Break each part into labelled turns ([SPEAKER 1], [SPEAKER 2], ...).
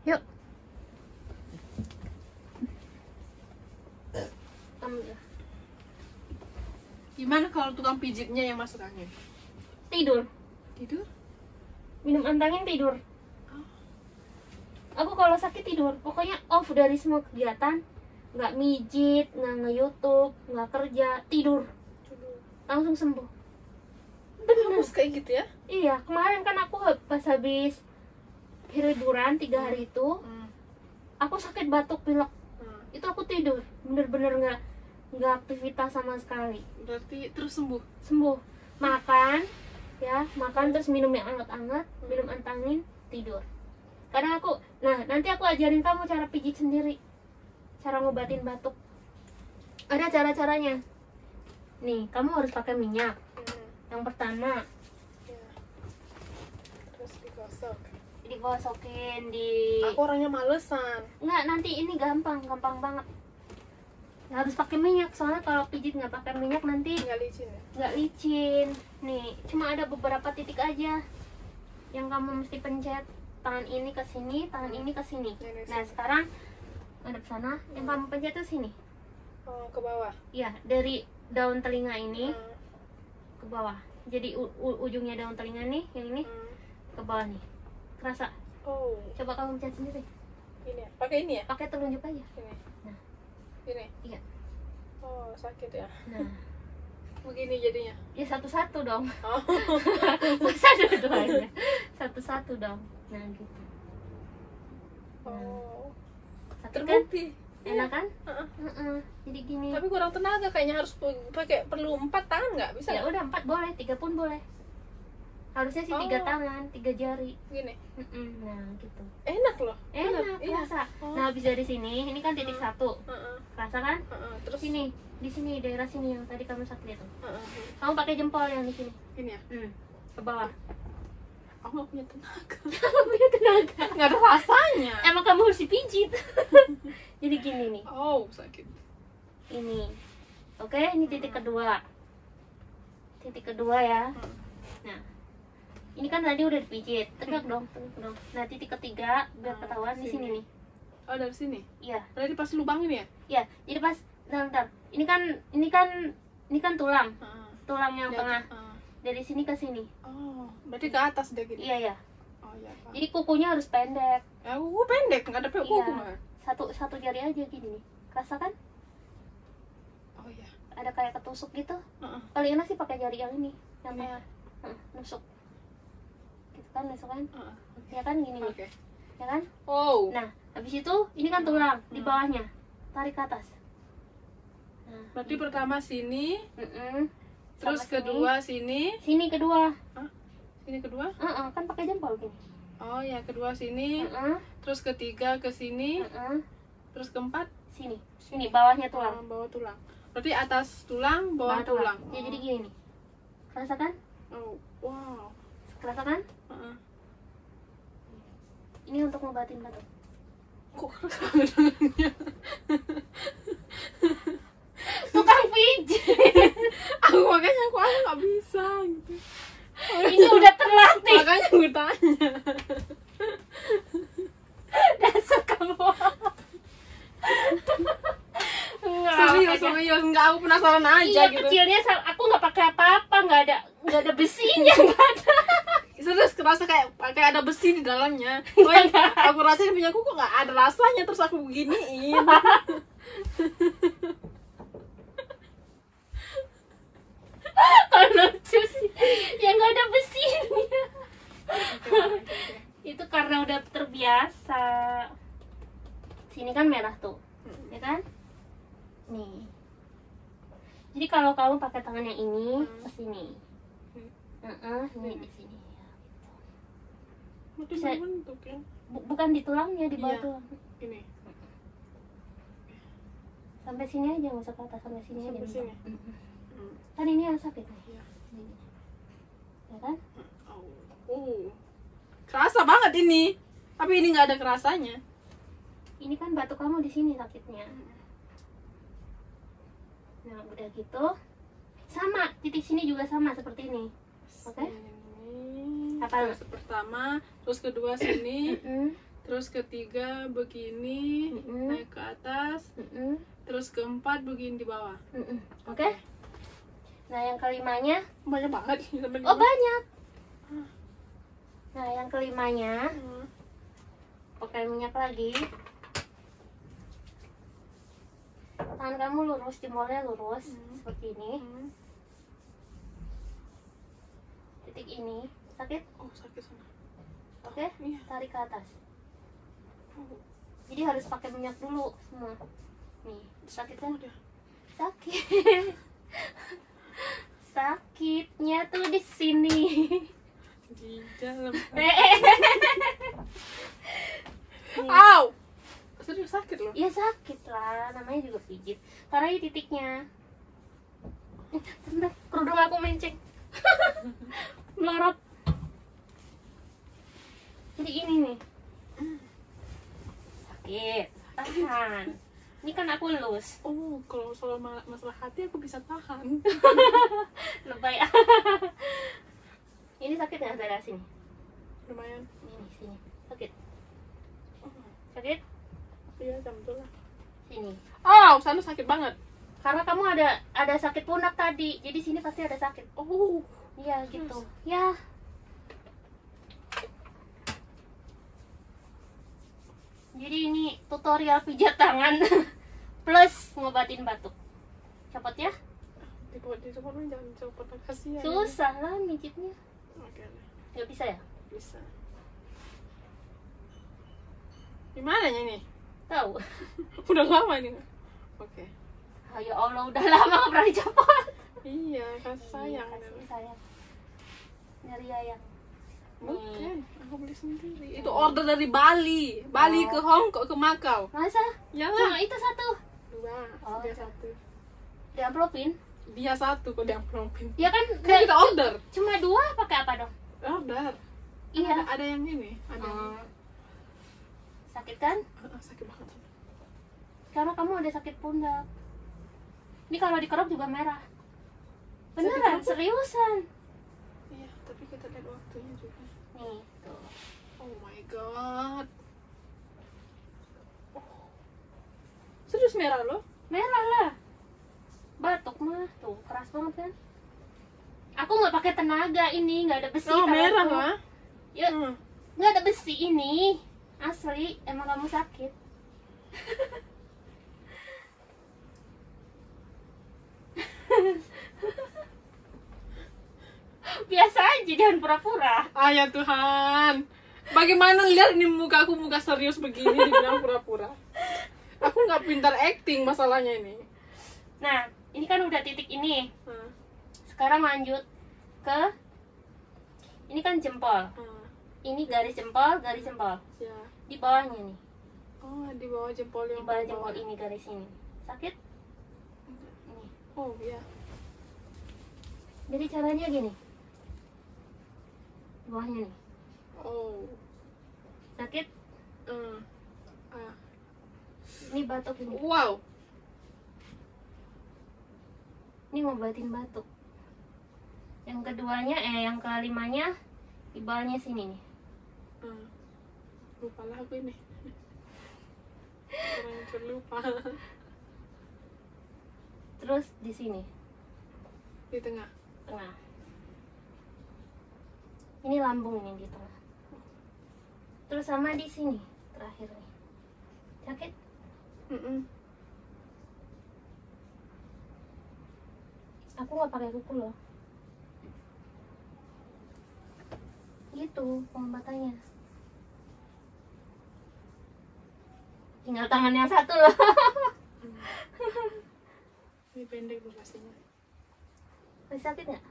[SPEAKER 1] Yuk. Ambil.
[SPEAKER 2] Gimana kalau tukang pijitnya yang masuk angin?
[SPEAKER 1] Tidur.
[SPEAKER 2] Tidur?
[SPEAKER 1] Minum antangin tidur. Aku kalau sakit tidur. Pokoknya off dari semua kegiatan. Nggak mijit, nggak nge-youtube, nggak kerja, tidur. Langsung sembuh. Bener.
[SPEAKER 2] Harus kayak gitu ya?
[SPEAKER 1] Iya, kemarin kan aku pas habis liburan 3 hari itu, aku sakit batuk pilek. Itu aku tidur, bener-bener nggak aktivitas sama sekali.
[SPEAKER 2] Berarti terus sembuh?
[SPEAKER 1] Sembuh. Makan, ya, makan terus minum yang anget-anget, minum antangin, tidur. Karena aku, nah nanti aku ajarin kamu cara pijit sendiri, cara ngobatin batuk. Ada cara-caranya. Nih, kamu harus pakai minyak. Yang pertama,
[SPEAKER 2] terus digosok.
[SPEAKER 1] Digosokin di.
[SPEAKER 2] Aku orangnya malesan.
[SPEAKER 1] Nggak, nanti ini gampang banget. Harus pakai minyak, soalnya kalau pijit nggak pakai minyak nanti
[SPEAKER 2] Nggak licin ya?
[SPEAKER 1] nggak licin. Nih, cuma ada beberapa titik aja yang kamu mesti pencet. Tangan ini ke sini, tangan ini ke sini. Nah, sekarang ngadep sana, yang kamu pencet tuh sini.
[SPEAKER 2] Oh, ke bawah.
[SPEAKER 1] Iya, dari daun telinga ini ke bawah. Jadi ujungnya daun telinga nih, yang ini ke bawah nih. Kerasa?
[SPEAKER 2] Oh.
[SPEAKER 1] Coba kamu pencet sendiri.
[SPEAKER 2] Ini ya? Pakai ini ya?
[SPEAKER 1] Pakai telunjuk aja.
[SPEAKER 2] Ini.
[SPEAKER 1] Nah.
[SPEAKER 2] Ini.
[SPEAKER 1] Iya.
[SPEAKER 2] Oh, sakit ya.
[SPEAKER 1] Nah.
[SPEAKER 2] Begini jadinya.
[SPEAKER 1] Ya satu-satu dong.
[SPEAKER 2] Oh.
[SPEAKER 1] Masa dua-duanya? Satu-satu dong. Nah, gitu.
[SPEAKER 2] Oh.
[SPEAKER 1] Sakit kan?
[SPEAKER 2] Terbukti.
[SPEAKER 1] Enak kan?
[SPEAKER 2] Heeh.
[SPEAKER 1] Jadi gini.
[SPEAKER 2] Tapi kurang tenaga kayaknya, harus pakai perlu 4 tangan nggak? Bisa
[SPEAKER 1] Ya
[SPEAKER 2] nggak?
[SPEAKER 1] udah 4 boleh, 3 pun boleh. Harusnya sih 3
[SPEAKER 2] Oh.
[SPEAKER 1] tangan, 3 jari.
[SPEAKER 2] Gini.
[SPEAKER 1] Nah, gitu.
[SPEAKER 2] Enak loh.
[SPEAKER 1] Enak,
[SPEAKER 2] Iya.
[SPEAKER 1] kerasa.
[SPEAKER 2] Oh.
[SPEAKER 1] Nah, habis dari sini, ini kan titik 1.
[SPEAKER 2] Heeh.
[SPEAKER 1] Kerasa kan?
[SPEAKER 2] Heeh. Terus
[SPEAKER 1] Sini, di sini daerah sini yang tadi kamu sakit itu.
[SPEAKER 2] Heeh.
[SPEAKER 1] Kamu pakai jempol yang di sini.
[SPEAKER 2] Gini ya.
[SPEAKER 1] Ke bawah.
[SPEAKER 2] Aku nggak punya tenaga.
[SPEAKER 1] Kamu punya tenaga.
[SPEAKER 2] Nggak ada rasanya.
[SPEAKER 1] Emang kamu harus dipijit. Jadi gini nih.
[SPEAKER 2] Oh, sakit.
[SPEAKER 1] Ini. Oke, ini titik kedua. Titik kedua ya. Nah, ini kan tadi udah dipijit. Tegak dong, tegak dong. Nah, titik ketiga biar ketahuan di sini nih.
[SPEAKER 2] Oh, dari sini.
[SPEAKER 1] Iya.
[SPEAKER 2] Berarti pas lubang ini ya?
[SPEAKER 1] Iya, jadi pas bentar. Ini kan tulang.
[SPEAKER 2] Heeh.
[SPEAKER 1] Tulang yang
[SPEAKER 2] Di
[SPEAKER 1] tengah.
[SPEAKER 2] atas. Heeh.
[SPEAKER 1] Dari sini ke sini.
[SPEAKER 2] Oh, berarti ke atas dia gini.
[SPEAKER 1] Iya, ya.
[SPEAKER 2] Oh, iya, Pak.
[SPEAKER 1] Jadi kukunya harus pendek.
[SPEAKER 2] Ya, kuku pendek, nggak ada kuku
[SPEAKER 1] Iya.
[SPEAKER 2] mah.
[SPEAKER 1] Satu jari aja gini nih. Kerasa kan?
[SPEAKER 2] Oh iya.
[SPEAKER 1] Ada kayak ketusuk gitu.
[SPEAKER 2] Heeh.
[SPEAKER 1] Paling enak sih pakai jari yang ini, yang
[SPEAKER 2] Ini.
[SPEAKER 1] tengah. Nusuk. Gitu kan, nusuk kan?
[SPEAKER 2] Heeh.
[SPEAKER 1] Ya kan gini nih.
[SPEAKER 2] Oke.
[SPEAKER 1] Ya kan?
[SPEAKER 2] Oh.
[SPEAKER 1] Nah, habis itu ini kan tulang di bawahnya. Tarik ke atas. Nah,
[SPEAKER 2] Berarti pertama sini, terus
[SPEAKER 1] Sama
[SPEAKER 2] kedua sini.
[SPEAKER 1] sini kedua.
[SPEAKER 2] Sini kedua?
[SPEAKER 1] Kan pakai jempol gini.
[SPEAKER 2] Oh ya, kedua sini.
[SPEAKER 1] Heeh.
[SPEAKER 2] Terus ketiga ke sini. Terus keempat
[SPEAKER 1] Sini. Sini bawahnya tulang.
[SPEAKER 2] bawah tulang. Berarti atas tulang, bawah tulang.
[SPEAKER 1] Ya jadi gini nih. Kerasa kan?
[SPEAKER 2] Oh, wow.
[SPEAKER 1] Kerasa kan?
[SPEAKER 2] Heeh.
[SPEAKER 1] Ini untuk ngobatin batuk.
[SPEAKER 2] Kok keras banget tangannya?
[SPEAKER 1] Tukang pijit.
[SPEAKER 2] Makanya aku nggak bisa gitu.
[SPEAKER 1] Ini udah terlatih.
[SPEAKER 2] Makanya gue tanya.
[SPEAKER 1] Dasar kamu.
[SPEAKER 2] Serius, nggak, aku penasaran aja
[SPEAKER 1] Iya,
[SPEAKER 2] gitu.
[SPEAKER 1] kecilnya aku nggak pakai apa-apa, nggak ada besinya, nggak ada.
[SPEAKER 2] Serius kerasa kayak ada besi di dalamnya. Oh, aku rasain punya aku kok nggak ada rasanya, terus aku beginiin.
[SPEAKER 1] Kalau lucu sih, ya nggak ada besinya. Itu karena udah terbiasa. Sini kan merah tuh, ya kan? Nih. Jadi kalau kamu pakai tangan yang ini ke sini, ini di sini.
[SPEAKER 2] Bisa bentuk ya.
[SPEAKER 1] Bukan di tulangnya, di bawah
[SPEAKER 2] Iya.
[SPEAKER 1] tulang.
[SPEAKER 2] Ini.
[SPEAKER 1] Sampai sini aja, nggak usah ke atas, sampai sini
[SPEAKER 2] Sampai
[SPEAKER 1] aja.
[SPEAKER 2] sini.
[SPEAKER 1] Kan ini yang sakit nih.
[SPEAKER 2] Iya.
[SPEAKER 1] Ini. Ya kan?
[SPEAKER 2] Kerasa banget ini. Tapi ini nggak ada kerasanya.
[SPEAKER 1] Ini kan batuk kamu di sini sakitnya. Nah, udah gitu. Sama, titik sini juga sama seperti ini. Oke?
[SPEAKER 2] Ini.
[SPEAKER 1] Apa?
[SPEAKER 2] Terus pertama, terus kedua sini, Terus ketiga begini, naik ke atas. Terus keempat begini di bawah.
[SPEAKER 1] Oke. Nah, yang kelimanya
[SPEAKER 2] Banyak banget.
[SPEAKER 1] oh banyak. Nah, yang kelimanya pakai minyak lagi. Tangan kamu lurus, jempolnya lurus seperti ini. Titik ini sakit.
[SPEAKER 2] Oh, sakit sana.
[SPEAKER 1] Oke,
[SPEAKER 2] Iya.
[SPEAKER 1] tarik ke atas. Jadi harus pakai minyak dulu semua. Nih, sakit kan?
[SPEAKER 2] Udah.
[SPEAKER 1] Sakit. Sakitnya tuh di sini.
[SPEAKER 2] Di dalam.
[SPEAKER 1] Nih.
[SPEAKER 2] Au! Serius sakit loh.
[SPEAKER 1] Ya sakit lah, namanya juga pijit. Karena ini titiknya. Sebentar, kerudung aku menceng. Melorot. Jadi ini nih. Sakit. Tahan. Ini kan aku lus.
[SPEAKER 2] Oh, kalau soal masalah hati aku bisa tahan.
[SPEAKER 1] Lebay. Ini sakit nggak daerah sini?
[SPEAKER 2] Lumayan.
[SPEAKER 1] Ini sini. Sakit. Sakit?
[SPEAKER 2] Iya, jam tuh lah.
[SPEAKER 1] Sini.
[SPEAKER 2] Oh, sana sakit banget.
[SPEAKER 1] Karena kamu ada sakit pundak tadi. Jadi sini pasti ada sakit.
[SPEAKER 2] Oh,
[SPEAKER 1] Iya gitu. Ya. Jadi ini tutorial pijat tangan plus ngobatin batuk. Copot ya?
[SPEAKER 2] Dicopot jangan copot, kasihan.
[SPEAKER 1] Susah lah mijitnya.
[SPEAKER 2] Oke lah.
[SPEAKER 1] Nggak bisa ya?
[SPEAKER 2] Bisa. Gimana ini?
[SPEAKER 1] Tahu.
[SPEAKER 2] Udah lama ini. Oke.
[SPEAKER 1] Oh, ya Allah, udah lama nggak pernah dicopot.
[SPEAKER 2] Iya, kasih sayang.
[SPEAKER 1] Kasih sayang. Dari Yayang.
[SPEAKER 2] Bukan, aku beli sendiri. Itu order dari Bali. Bali ke Hong Kong, ke Makau.
[SPEAKER 1] Masa?
[SPEAKER 2] Ya
[SPEAKER 1] Cuma
[SPEAKER 2] lah.
[SPEAKER 1] itu satu.
[SPEAKER 2] Dua,
[SPEAKER 1] Oh,
[SPEAKER 2] dia
[SPEAKER 1] iya.
[SPEAKER 2] satu.
[SPEAKER 1] Diamplopin?
[SPEAKER 2] Dia satu kok dia prompin.
[SPEAKER 1] Ya kan?
[SPEAKER 2] Kan kita order.
[SPEAKER 1] Cuma dua pakai apa dong?
[SPEAKER 2] Order.
[SPEAKER 1] Iya.
[SPEAKER 2] Ada yang ini, ada yang
[SPEAKER 1] Sakit kan?
[SPEAKER 2] sakit banget.
[SPEAKER 1] Karena kamu ada sakit pundak. Ini kalau dikerok juga merah. Beneran,
[SPEAKER 2] Sakit apa?
[SPEAKER 1] seriusan.
[SPEAKER 2] Iya, tapi kita lihat waktunya juga.
[SPEAKER 1] Nih, tuh.
[SPEAKER 2] Oh my god. Oh. Serius merah loh?
[SPEAKER 1] Merah lah. Batuk mah tuh keras banget kan. Aku nggak pakai tenaga ini, nggak ada besi.
[SPEAKER 2] Oh,
[SPEAKER 1] tanganku.
[SPEAKER 2] merah lah.
[SPEAKER 1] Ya, nggak ada besi ini. Asli, emang kamu sakit. Biasa aja, jangan pura-pura.
[SPEAKER 2] Ya Tuhan. Bagaimana lihat ini muka aku muka serius begini dibilang pura-pura. Aku nggak pintar acting masalahnya ini.
[SPEAKER 1] Nah, ini kan udah titik ini.
[SPEAKER 2] Hmm.
[SPEAKER 1] Sekarang lanjut ke ini kan jempol. Ini garis jempol, garis jempol.
[SPEAKER 2] Ya.
[SPEAKER 1] Di bawahnya nih.
[SPEAKER 2] Oh, di bawah jempol
[SPEAKER 1] Di
[SPEAKER 2] yang
[SPEAKER 1] bawah jempol ini garis ini. Sakit? Ini.
[SPEAKER 2] Oh ya.
[SPEAKER 1] Jadi caranya gini. Di bawahnya nih.
[SPEAKER 2] Oh.
[SPEAKER 1] Sakit?
[SPEAKER 2] Ah.
[SPEAKER 1] Ini batuk ini.
[SPEAKER 2] Wow.
[SPEAKER 1] Ini ngobatin batuk. Yang keduanya, yang kelimanya di bawahnya sini nih.
[SPEAKER 2] Lupa lah aku ini. Orang terlupa.
[SPEAKER 1] Terus di sini,
[SPEAKER 2] Di tengah.
[SPEAKER 1] tengah. Ini lambung nih di tengah. Terus sama di sini, terakhir nih. Sakit? Aku nggak pakai kuku loh. Gitu pengobatannya. Tinggal tangan yang satu loh.
[SPEAKER 2] Ini pendek durasinya.
[SPEAKER 1] Masih sakit nggak?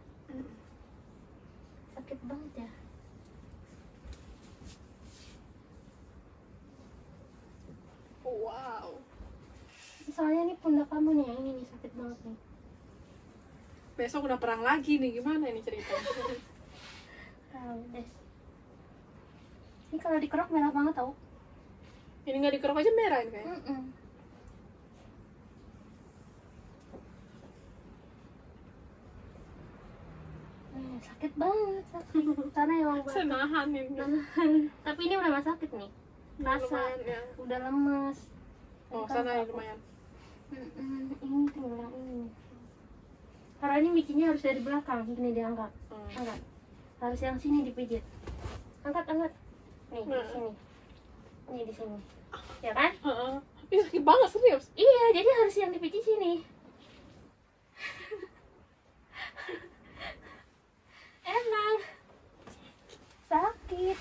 [SPEAKER 1] Sakit banget ya.
[SPEAKER 2] Wow.
[SPEAKER 1] Soalnya ini pundak kamu nih, yang ini nih sakit banget nih.
[SPEAKER 2] Besok udah perang lagi nih, gimana ini ceritanya?
[SPEAKER 1] Tahu deh. Ini kalau dikerok merah banget tau.
[SPEAKER 2] Ini nggak dikerok aja merah ini kayaknya.
[SPEAKER 1] Sakit banget, sakit. Karena emang
[SPEAKER 2] Saya nahan ini.
[SPEAKER 1] Tapi ini udah gak sakit nih. rasa
[SPEAKER 2] lumayan ya.
[SPEAKER 1] udah lemes.
[SPEAKER 2] Oh,
[SPEAKER 1] Kan
[SPEAKER 2] sana ya
[SPEAKER 1] aku-
[SPEAKER 2] lumayan.
[SPEAKER 1] Ini tinggal yang ini. Karena ini micinya harus dari belakang, gini diangkat. Angkat. Harus yang sini dipijit. Angkat. Nih, di sini. Nih di sini. Ya kan?
[SPEAKER 2] Heeh. Ih, sakit banget serius.
[SPEAKER 1] Iya, jadi harus yang dipijit sini. Emang sakit.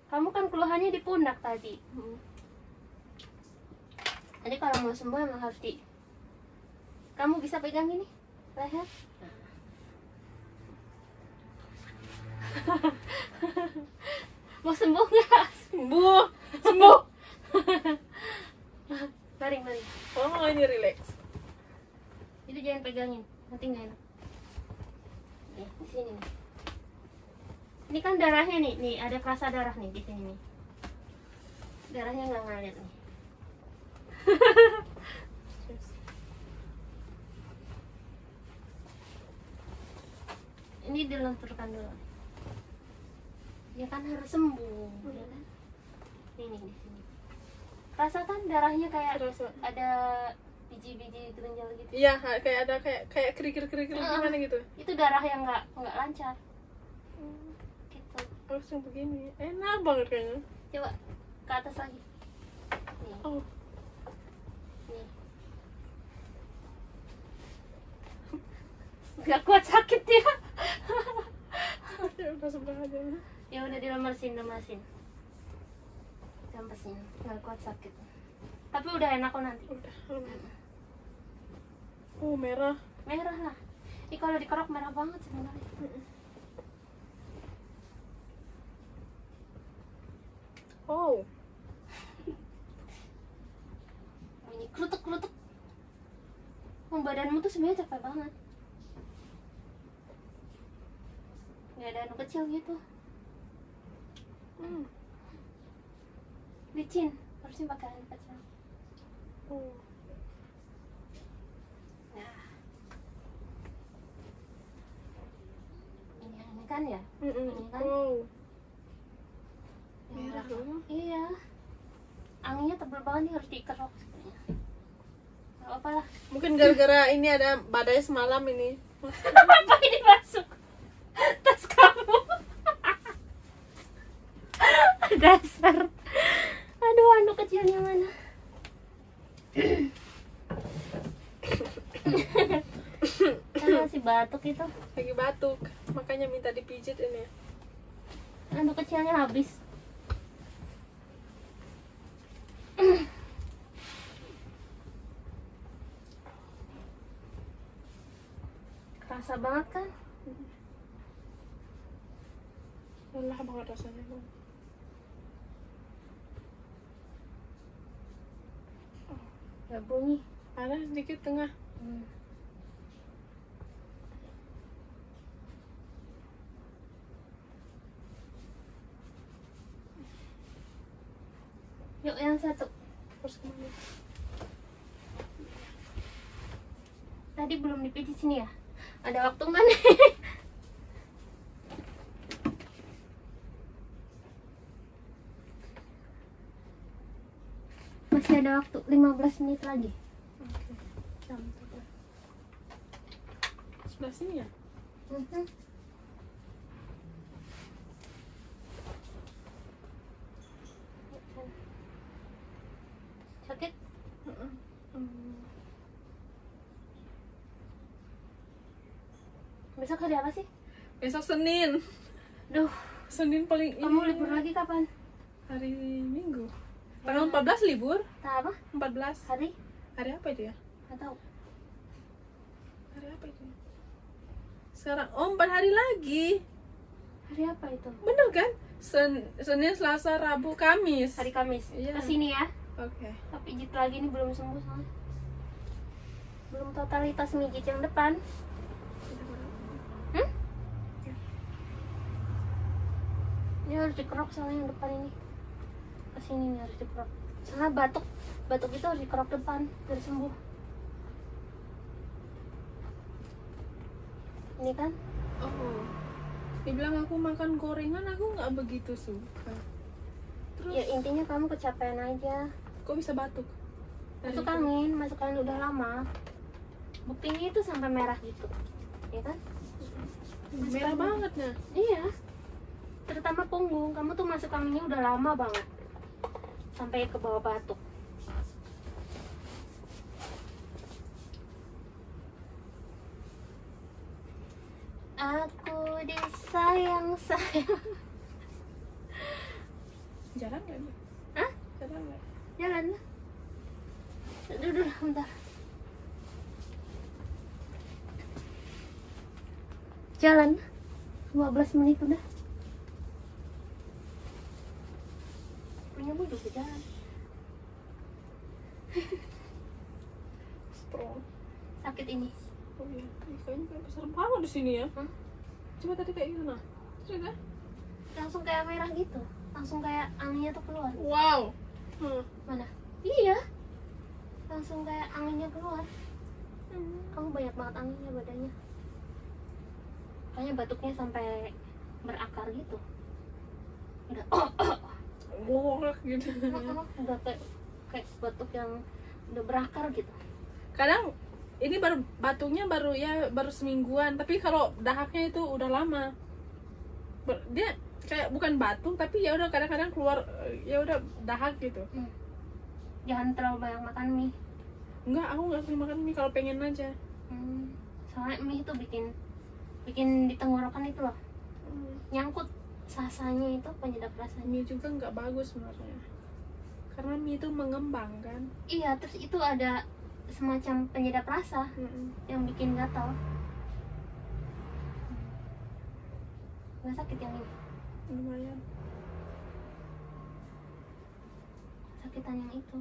[SPEAKER 1] Kamu kan keluhannya di pundak tadi. Jadi kalau mau sembuh emang harus di. Kamu bisa pegang ini leher. Mau sembuh nggak?
[SPEAKER 2] Sembuh.
[SPEAKER 1] Mari.
[SPEAKER 2] Oh, ini relax.
[SPEAKER 1] Itu jangan pegangin, nanti nggak enak. Nih, di sini nih. Ini kan darahnya nih ada kerasa darah nih di sini nih. Darahnya nggak ngalir nih. Ini dilenturkan dulu. Ya kan harus sembuh, ya kan? Ini di sini. Rasakan darahnya kayak
[SPEAKER 2] Terasa.
[SPEAKER 1] ada biji-biji kelenjar gitu.
[SPEAKER 2] Iya, kayak ada kayak kerikil gimana gitu.
[SPEAKER 1] Itu darah yang nggak lancar. Gitu.
[SPEAKER 2] Harus yang begini. Enak banget kayaknya.
[SPEAKER 1] Coba ke atas lagi. Nih.
[SPEAKER 2] Oh,
[SPEAKER 1] Nih. Nggak kuat sakit ya.
[SPEAKER 2] ya udah sebelah aja.
[SPEAKER 1] Ya udah dilemesin. Lemesin. Nggak kuat sakit. Tapi udah enak kok nanti.
[SPEAKER 2] Udah. Oh, merah.
[SPEAKER 1] Merah lah. Ini kalau dikerok merah banget sebenarnya.
[SPEAKER 2] Oh,
[SPEAKER 1] Bunyi kerutuk. Badanmu tuh sebenarnya capek banget. Nggak ada anu kecil gitu. Licin. Harusnya pakai anu kecil.
[SPEAKER 2] oh.
[SPEAKER 1] Nah. Ini kan ya? Ini kan?
[SPEAKER 2] Oh,
[SPEAKER 1] Yang
[SPEAKER 2] merah
[SPEAKER 1] belakang.
[SPEAKER 2] loh.
[SPEAKER 1] Iya. Anginnya tebel banget nih, harus dikerok sebenarnya. Gak apa lah.
[SPEAKER 2] Mungkin gara-gara ini ada badai semalam ini.
[SPEAKER 1] Apa ini masuk tas kamu? Dasar. Aduh, anu kecilnya mana? Kan masih batuk itu.
[SPEAKER 2] Lagi batuk, makanya minta dipijit ini.
[SPEAKER 1] Anu kecilnya habis. Kerasa banget kan?
[SPEAKER 2] Lelah banget rasanya.
[SPEAKER 1] Ya bunyi.
[SPEAKER 2] Ada sedikit tengah.
[SPEAKER 1] Yuk yang satu.
[SPEAKER 2] Terus kemana?
[SPEAKER 1] Tadi belum dipijit sini ya? Ada waktu mana? Masih ada waktu 15 menit lagi.
[SPEAKER 2] Oke. Jam berapa? Sebelah sini ya?
[SPEAKER 1] Sakit? Besok hari apa sih?
[SPEAKER 2] Besok Senin.
[SPEAKER 1] Duh,
[SPEAKER 2] Senin paling
[SPEAKER 1] kamu libur lagi kapan?
[SPEAKER 2] hari Minggu. Tanggal 14 libur.
[SPEAKER 1] Tak apa?
[SPEAKER 2] 14.
[SPEAKER 1] Hari?
[SPEAKER 2] Hari apa itu ya?
[SPEAKER 1] Nggak tahu.
[SPEAKER 2] Hari apa itu? Sekarang 4 hari lagi.
[SPEAKER 1] Hari apa itu?
[SPEAKER 2] Bener kan? Senin, Selasa, Rabu, Kamis.
[SPEAKER 1] Hari Kamis.
[SPEAKER 2] Iya.
[SPEAKER 1] Kesini ya.
[SPEAKER 2] Oke.
[SPEAKER 1] Tapi pijit lagi ini belum sembuh soalnya. Belum totalitas mijit yang depan. Ini harus dikerok soalnya yang depan ini. Kesini nih harus dikerok. Soalnya batuk itu harus dikerok depan biar sembuh. Ini kan?
[SPEAKER 2] Oh. Dibilang aku makan gorengan, aku nggak begitu suka. Terus
[SPEAKER 1] Ya intinya kamu kecapean aja.
[SPEAKER 2] kok bisa batuk?
[SPEAKER 1] Masuk angin udah lama. Buktinya itu sampai merah gitu, ya kan?
[SPEAKER 2] Merah banget nah.
[SPEAKER 1] Iya. Terutama punggung, kamu tuh masuk anginnya udah lama banget. Sampai ke bawah batuk. Aku disayang-sayang.
[SPEAKER 2] Jalan nggak nih?
[SPEAKER 1] Hah?
[SPEAKER 2] Jalan nggak?
[SPEAKER 1] Jalan lah. Duduk bentar. Jalan 15 menit udah. Punya juga ke jalan.
[SPEAKER 2] Strong.
[SPEAKER 1] Sakit ini.
[SPEAKER 2] Oh iya, kayaknya kayak besar banget di sini ya.
[SPEAKER 1] Hah?
[SPEAKER 2] Coba tadi kayak gimana? Terus kan?
[SPEAKER 1] Langsung kayak merah gitu. Langsung kayak anginnya tuh keluar.
[SPEAKER 2] Wow.
[SPEAKER 1] Mana? Iya. Langsung kayak anginnya keluar. Kamu banyak banget anginnya badannya. Kayaknya batuknya sampai berakar gitu. Udah
[SPEAKER 2] Borak gitu.
[SPEAKER 1] udah kayak batuk yang udah berakar gitu.
[SPEAKER 2] Kadang ini baru batuknya baru semingguan, tapi kalau dahaknya itu udah lama. Dia kayak bukan batuk tapi ya udah kadang-kadang keluar ya udah dahak gitu.
[SPEAKER 1] Jangan terlalu banyak makan mie.
[SPEAKER 2] Enggak, aku nggak sering makan mie kalau pengen aja.
[SPEAKER 1] Soalnya mie itu bikin di tenggorokan itu loh, nyangkut sasanya itu, penyedap rasanya.
[SPEAKER 2] Mie juga nggak bagus sebenarnya, karena mie itu mengembang kan.
[SPEAKER 1] Iya, terus itu ada semacam penyedap rasa yang bikin gatal. Nggak sakit yang ini?
[SPEAKER 2] Lumayan.
[SPEAKER 1] Sakitan yang itu.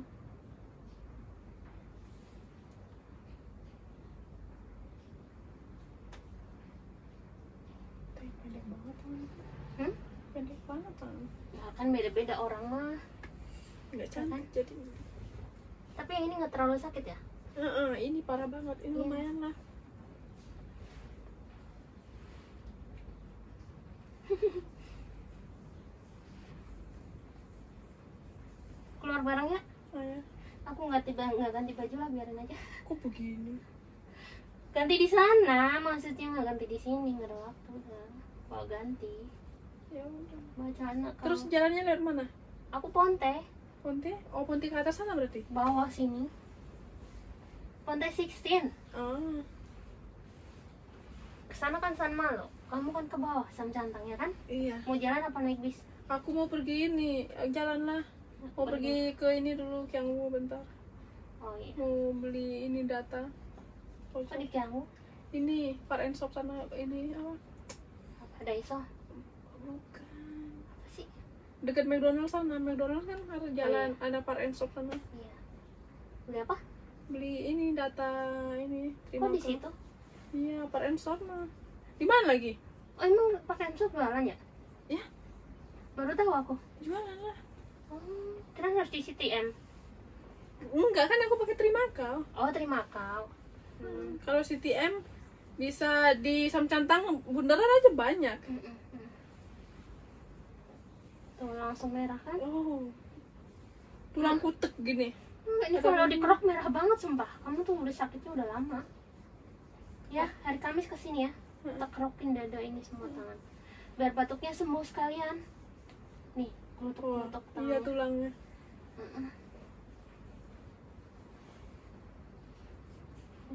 [SPEAKER 2] Pendek banget kan? Pendek banget kan?
[SPEAKER 1] Nah, kan beda-beda orang mah.
[SPEAKER 2] Nggak cantik jadi.
[SPEAKER 1] Tapi yang ini nggak terlalu sakit ya?
[SPEAKER 2] Ini parah banget. Ini lumayan lah.
[SPEAKER 1] Keluar barang ya?
[SPEAKER 2] Ya.
[SPEAKER 1] Aku nggak ganti baju lah, biarin aja.
[SPEAKER 2] Kok begini?
[SPEAKER 1] Ganti di sana, maksudnya nggak ganti di sini, nggak ada waktu kan. Kalau ganti,
[SPEAKER 2] Ya udah.
[SPEAKER 1] bawa celana.
[SPEAKER 2] Terus jalannya lewat mana?
[SPEAKER 1] Aku Ponte,
[SPEAKER 2] Ponte? Oh, Ponte ke atas sana berarti?
[SPEAKER 1] bawah sini. Ponte 16. Kesana kan San Malo, kamu kan ke bawah Samcantang ya kan?
[SPEAKER 2] Iya.
[SPEAKER 1] Mau jalan apa naik bis?
[SPEAKER 2] Aku mau pergi ini, jalan lah. Mau pergi ke ini dulu, Kiangwu bentar.
[SPEAKER 1] Oh iya.
[SPEAKER 2] Mau beli ini data.
[SPEAKER 1] Kok di Kiangwu?
[SPEAKER 2] Ini Par and Shop sana, ini apa?
[SPEAKER 1] Ada iso?
[SPEAKER 2] Bukan.
[SPEAKER 1] Apa sih?
[SPEAKER 2] Dekat McDonald's sana. McDonald's kan harus jalan, ada Par and Shop sana.
[SPEAKER 1] Iya. Beli apa?
[SPEAKER 2] Beli ini data ini.
[SPEAKER 1] Kok di situ?
[SPEAKER 2] Iya, Par and Shop mah. Di mana lagi?
[SPEAKER 1] Oh emang pakai Amsel jualan ya?
[SPEAKER 2] Ya,
[SPEAKER 1] Baru tahu aku.
[SPEAKER 2] jualan lah.
[SPEAKER 1] Kira harus di CTM.
[SPEAKER 2] Enggak, kan aku pakai Trimakau.
[SPEAKER 1] Oh terima kau.
[SPEAKER 2] Kalau CTM bisa di Samcantang bundaran aja banyak.
[SPEAKER 1] Tuh langsung merah kan?
[SPEAKER 2] Oh, tulang kutek gini.
[SPEAKER 1] Ini kalau dikerok merah banget sumpah. Kamu tuh udah sakitnya udah lama. Ya hari Kamis kesini ya. Kita kerokin dada ini semua tangan. Biar batuknya sembuh sekalian. Nih, gelutuk-gelutuk tangan.
[SPEAKER 2] Iya tulangnya.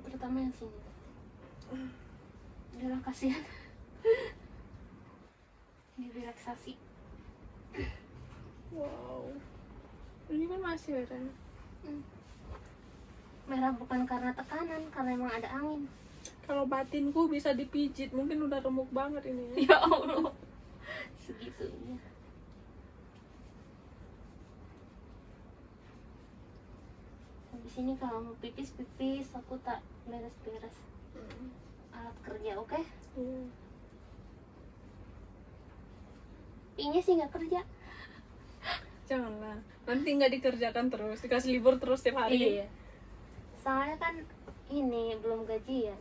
[SPEAKER 1] Terutama yang sini. Udahlah kasihan. Ini relaksasi.
[SPEAKER 2] Wow. Ini kan masih merah.
[SPEAKER 1] Merah bukan karena tekanan, karena emang ada angin.
[SPEAKER 2] Kalau batinku bisa dipijit, mungkin udah remuk banget ini.
[SPEAKER 1] Ya Allah, segitunya. Habis ini kalau mau pipis, aku tak beres-beres alat kerja, oke? Ini sih nggak kerja.
[SPEAKER 2] Janganlah, nanti nggak dikerjakan terus, dikasih libur terus tiap hari.
[SPEAKER 1] Iya. Soalnya kan ini belum gajian.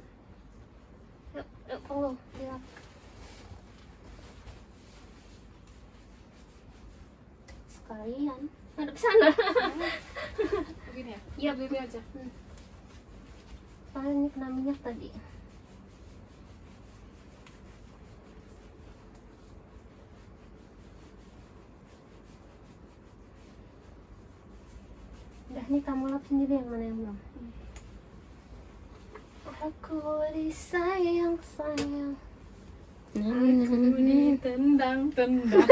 [SPEAKER 1] Yuk, tunggu, bilang. Sekalian ngadep sana.
[SPEAKER 2] Begini ya?
[SPEAKER 1] Iya.
[SPEAKER 2] Berdiri aja.
[SPEAKER 1] Soalnya ini kena minyak tadi. Udah nih kamu lap sendiri yang mana yang belum. Aku disayang sayang.
[SPEAKER 2] Aku ditendang-tendang.